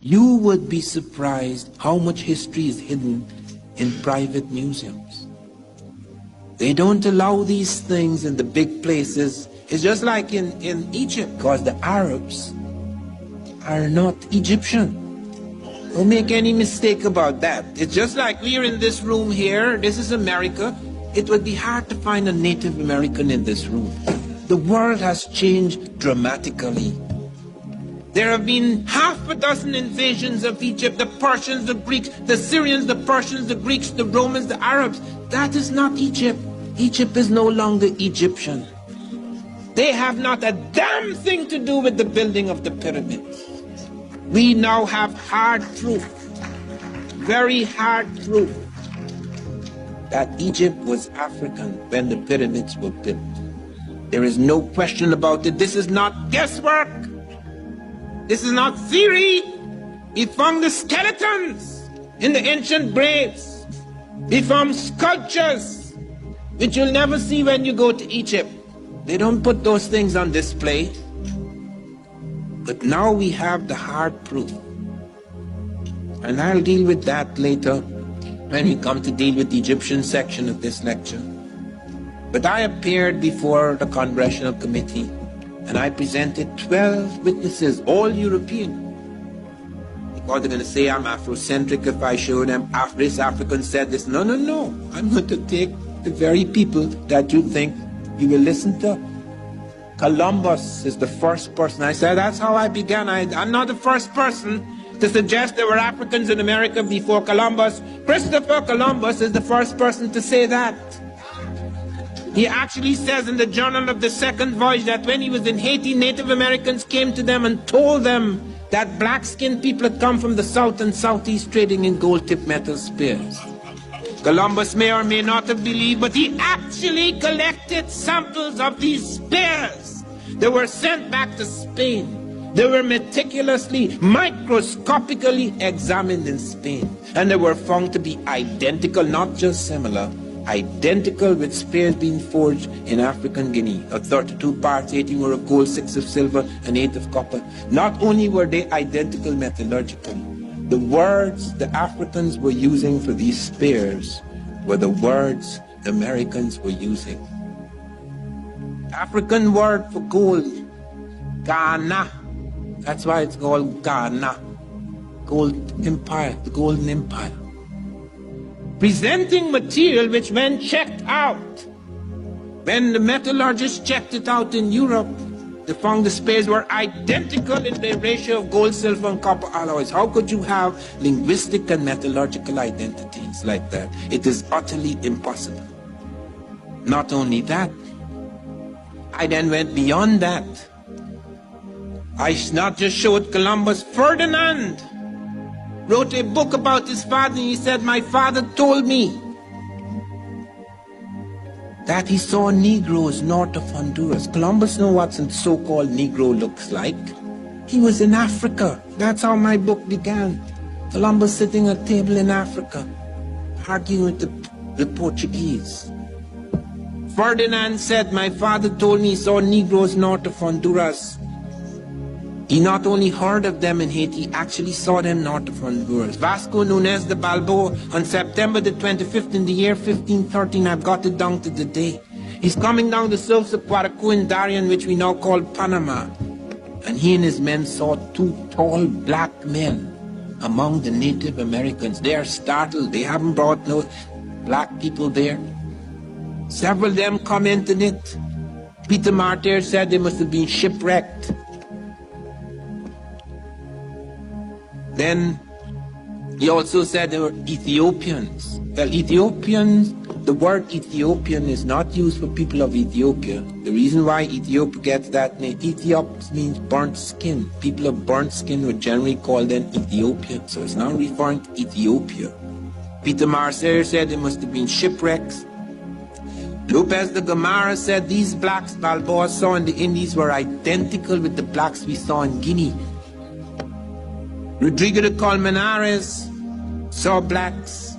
You would be surprised how much history is hidden in private museums. They don't allow these things in the big places. It's just like in Egypt, because the Arabs are not Egyptian. Don't make any mistake about that. It's just like we're in this room here. This is America. It would be hard to find a Native American in this room. The world has changed dramatically. There have been half a dozen invasions of Egypt, the Persians, the Greeks, the Syrians, the Persians, the Greeks, the Romans, the Arabs. That is not Egypt. Egypt is no longer Egyptian. They have not a damn thing to do with the building of the pyramids. We now have hard proof, very hard proof, that Egypt was African when the pyramids were built. There is no question about it. This is not guesswork. This is not theory. We found the skeletons in the ancient graves. We found sculptures, which you'll never see when you go to Egypt. They don't put those things on display. But now we have the hard proof. And I'll deal with that later when we come to deal with the Egyptian section of this lecture. But I appeared before the Congressional Committee and I presented 12 witnesses, all European. Because they're going to say I'm Afrocentric if I show them this African said this. No, no, no. I'm going to take the very people that you think you will listen to. Columbus is the first person. I said, that's how I began. I'm not the first person to suggest there were Africans in America before Columbus. Christopher Columbus is the first person to say that. He actually says in the Journal of the Second Voyage that when he was in Haiti, Native Americans came to them and told them that black-skinned people had come from the south and southeast trading in gold-tipped metal spears. Columbus may or may not have believed, but he actually collected samples of these spears. They were sent back to Spain. They were meticulously, microscopically examined in Spain. And they were found to be identical, not just similar, identical with spears being forged in African Guinea. Of 32 parts, 18 were of gold, 6 of silver, and 8 of copper. Not only were they identical metallurgically, the words the Africans were using for these spears were the words the Americans were using. African word for gold, Ghana. That's why it's called Ghana. Gold Empire, the Golden Empire. Presenting material which when checked out, when the metallurgists checked it out in Europe, they found the spears were identical in the ratio of gold, silver, and copper alloys. How could you have linguistic and metallurgical identities like that? It is utterly impossible. Not only that, I then went beyond that. I not just showed Columbus. Ferdinand wrote a book about his father, and he said, my father told me that he saw Negroes north of Honduras. Columbus knew what a so-called Negro looks like. He was in Africa. That's how my book began. Columbus sitting at a table in Africa, arguing with the Portuguese. Ferdinand said, my father told me he saw Negroes north of Honduras. He not only heard of them in Haiti, he actually saw them north of Honduras. Vasco Nunez de Balboa, on September the 25th in the year 1513, I've got it down to the day. He's coming down the surface of Paracu in Darien, which we now call Panama. And he and his men saw 2 tall black men among the Native Americans. They are startled. They haven't brought no black people there. Several of them commented it. Peter Martyr said they must have been shipwrecked. Then he also said they were Ethiopians. Well, Ethiopians, the word Ethiopian is not used for people of Ethiopia. The reason why Ethiopia gets that name, Ethiop means burnt skin. People of burnt skin would generally call them Ethiopians. So it's not referring to Ethiopia. Peter Martyr said they must have been shipwrecks. Lopez de Gomara said these blacks Balboa saw in the Indies were identical with the blacks we saw in Guinea. Rodrigo de Colmenares saw blacks